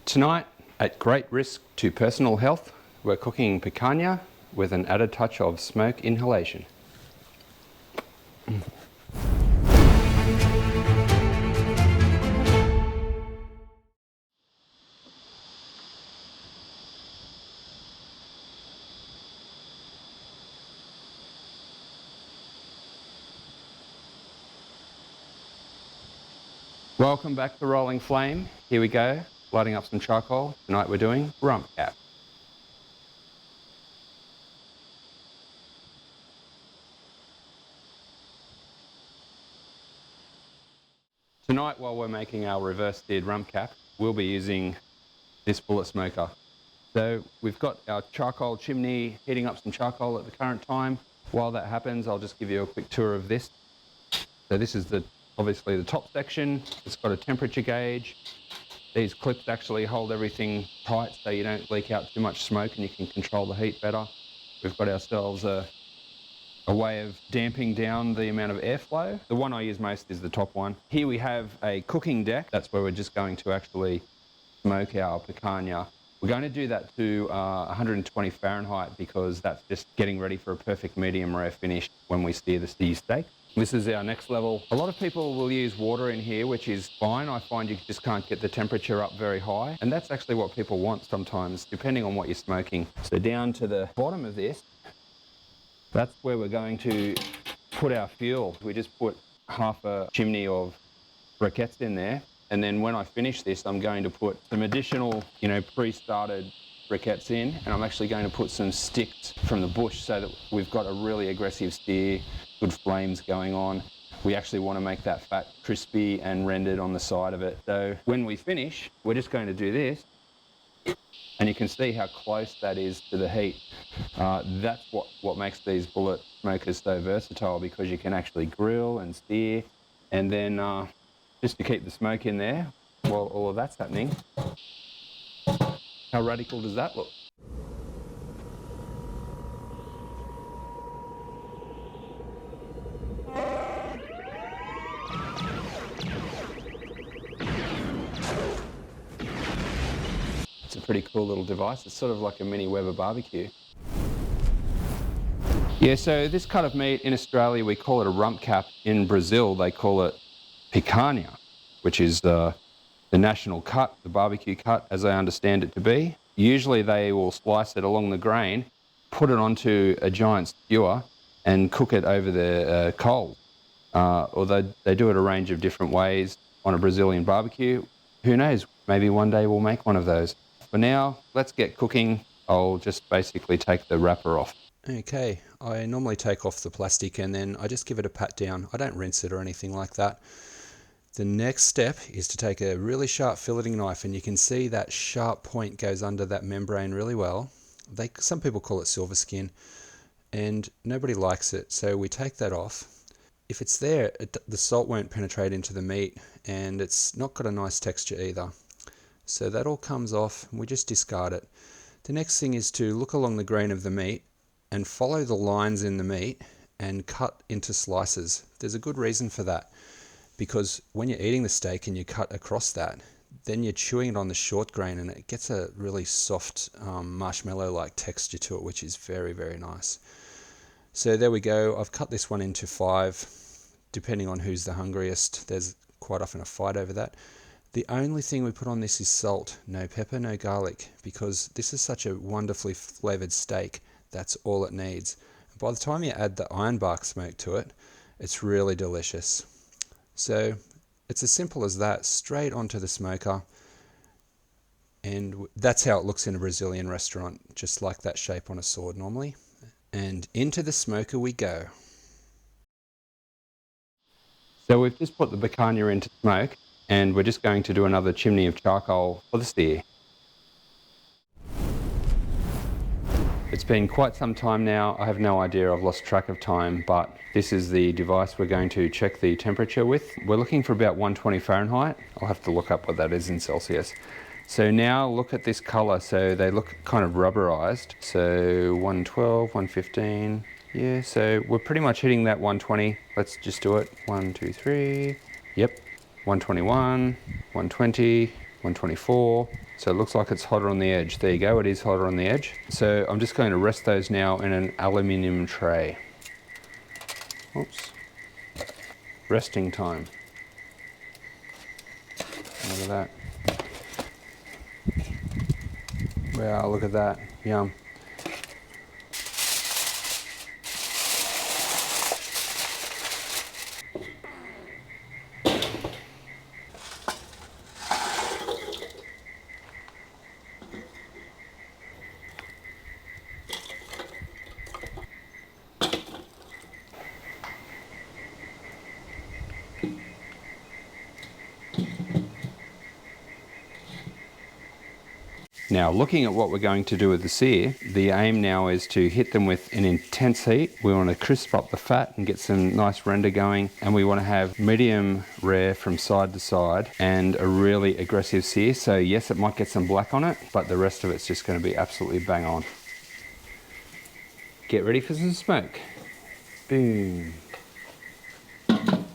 Tonight, at great risk to personal health, we're cooking picanha with an added touch of smoke inhalation. Welcome back to Rolling Flame. Here we go, lighting up some charcoal. Tonight we're doing rump-cap. Tonight, while we're making our reverse-seared rump-cap, we'll be using this bullet smoker. So we've got our charcoal chimney heating up some charcoal at the current time. While that happens, I'll just give you a quick tour of this. So this is obviously the top section. It's got a temperature gauge. These clips actually hold everything tight so you don't leak out too much smoke and you can control the heat better. We've got ourselves a way of damping down the amount of airflow. The one I use most is the top one. Here we have a cooking deck. That's where we're just going to actually smoke our picanha. We're going to do that to 120 Fahrenheit because that's just getting ready for a perfect medium rare finish when we sear the steak. This is our next level. A lot of people will use water in here, which is fine. I find you just can't get the temperature up very high. And that's actually what people want sometimes, depending on what you're smoking. So down to the bottom of this, that's where we're going to put our fuel. We just put half a chimney of briquettes in there. And then when I finish this, I'm going to put some additional, pre-started briquettes in, and I'm actually going to put some sticks from the bush so that we've got a really aggressive steer, good flames going on. We actually want to make that fat crispy and rendered on the side of it. So when we finish, we're just going to do this, and you can see how close that is to the heat. That's what makes these bullet smokers so versatile, because you can actually grill and steer, and then just to keep the smoke in there while all of that's happening. How radical does that look? It's a pretty cool little device. It's sort of like a mini Weber barbecue. Yeah, so this cut of meat in Australia, we call it a rump-cap. In Brazil, they call it picanha, which is the national cut, the barbecue cut, as I understand it to be. Usually they will slice it along the grain, put it onto a giant skewer and cook it over the coals. Although they do it a range of different ways on a Brazilian barbecue. Who knows, maybe one day we'll make one of those. For now, let's get cooking. I'll just basically take the wrapper off. Okay, I normally take off the plastic and then I just give it a pat down. I don't rinse it or anything like that. The next step is to take a really sharp filleting knife, and you can see that sharp point goes under that membrane really well. Some people call it silver skin, and nobody likes it, so we take that off. If it's there, the salt won't penetrate into the meat, and it's not got a nice texture either. So that all comes off, and we just discard it. The next thing is to look along the grain of the meat and follow the lines in the meat and cut into slices. There's a good reason for that, because when you're eating the steak and you cut across that, then you're chewing it on the short grain and it gets a really soft marshmallow-like texture to it, which is very, very nice. So there we go. I've cut this one into 5, depending on who's the hungriest. There's quite often a fight over that. The only thing we put on this is salt, no pepper, no garlic, because this is such a wonderfully flavored steak. That's all it needs. By the time you add the ironbark smoke to it, it's really delicious. So it's as simple as that, straight onto the smoker, and that's how it looks in a Brazilian restaurant, just like that shape on a sword normally. And into the smoker we go. So we've just put the picanha into smoke, and we're just going to do another chimney of charcoal for the steer. It's been quite some time now. I have no idea, I've lost track of time, but this is the device we're going to check the temperature with. We're looking for about 120 Fahrenheit. I'll have to look up what that is in Celsius. So now look at this color. So they look kind of rubberized. So 112, 115. Yeah, so we're pretty much hitting that 120. Let's just do it. 1, 2, 3. Yep. 121, 120. 124. So it looks like it's hotter on the edge. There you go, it is hotter on the edge. So I'm just going to rest those now in an aluminium tray. Oops. Resting time. Look at that. Wow, look at that. Yum. Now, looking at what we're going to do with the sear, the aim now is to hit them with an intense heat. We want to crisp up the fat and get some nice render going, and we want to have medium rare from side to side and a really aggressive sear. So yes, it might get some black on it, but the rest of it's just going to be absolutely bang on. Get ready for some smoke. Boom.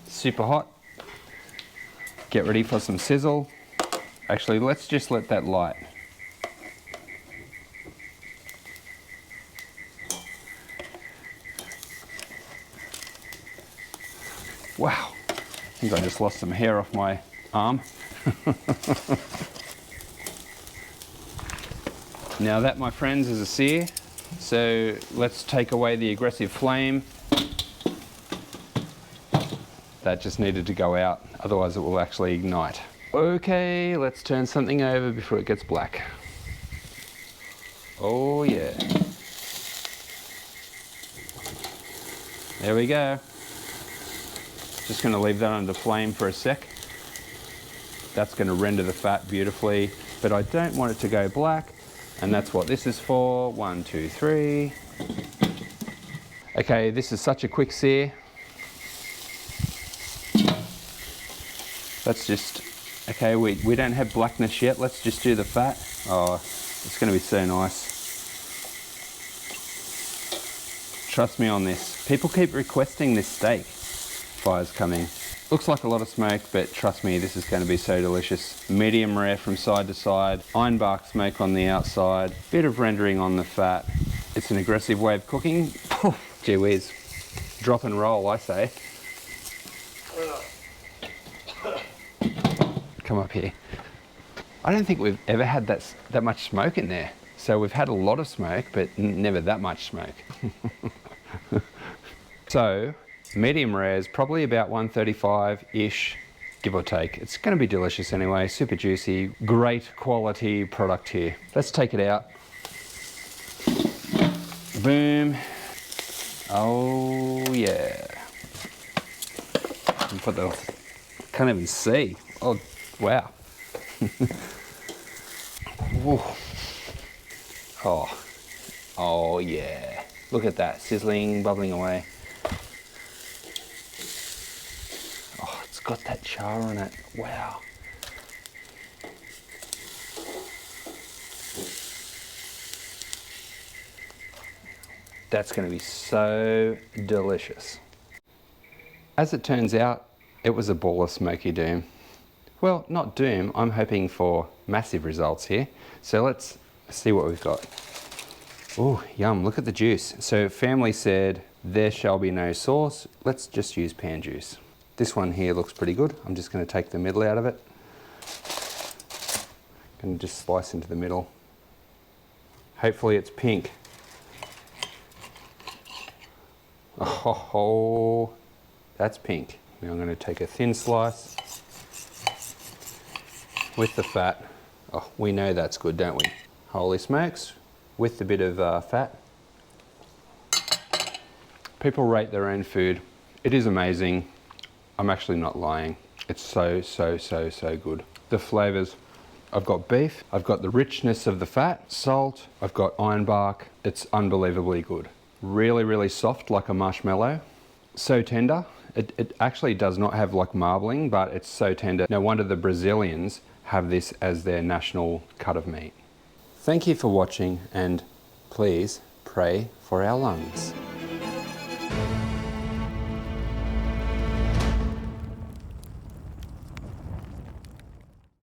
Super hot. Get ready for some sizzle. Actually, let's just let that light. Wow, I think I just lost some hair off my arm. Now that, my friends, is a sear. So let's take away the aggressive flame. That just needed to go out, otherwise it will actually ignite. Okay, let's turn something over before it gets black. Oh yeah. There we go. Just going to leave that under flame for a sec. That's going to render the fat beautifully, but I don't want it to go black, and that's what this is for. 1, 2, 3. Okay, this is such a quick sear. Let's just, okay, we don't have blackness yet. Let's just do the fat. Oh, it's going to be so nice. Trust me on this. People keep requesting this steak. Fire's coming. Looks like a lot of smoke, but trust me, this is going to be so delicious. Medium rare from side to side, ironbark smoke on the outside, bit of rendering on the fat. It's an aggressive way of cooking. Gee whiz. Drop and roll, I say. Come up here. I don't think we've ever had that much smoke in there. So we've had a lot of smoke, but never that much smoke. So, medium rare is probably about 135-ish, give or take. It's going to be delicious anyway, super juicy, great quality product here. Let's take it out. Boom. Oh yeah. Put the, can't even see. Oh wow. Oh, oh yeah. Look at that, sizzling, bubbling away. Oh, it's got that char on it. Wow. That's going to be so delicious. As it turns out, it was a ball of smoky doom. Well, not doom, I'm hoping for massive results here. So let's see what we've got. Oh, yum, look at the juice. So family said, there shall be no sauce. Let's just use pan juice. This one here looks pretty good. I'm just going to take the middle out of it. Going to just slice into the middle. Hopefully it's pink. Oh, that's pink. Now I'm going to take a thin slice with the fat. Oh, we know that's good, don't we? Holy smokes, with the bit of fat. People rate their own food. It is amazing. I'm actually not lying. It's so, so, so, so good. The flavors. I've got beef, I've got the richness of the fat, salt, I've got ironbark. It's unbelievably good. Really, really soft, like a marshmallow. So tender. It actually does not have like marbling, but it's so tender. No wonder the Brazilians have this as their national cut of meat. Thank you for watching, and please pray for our lungs.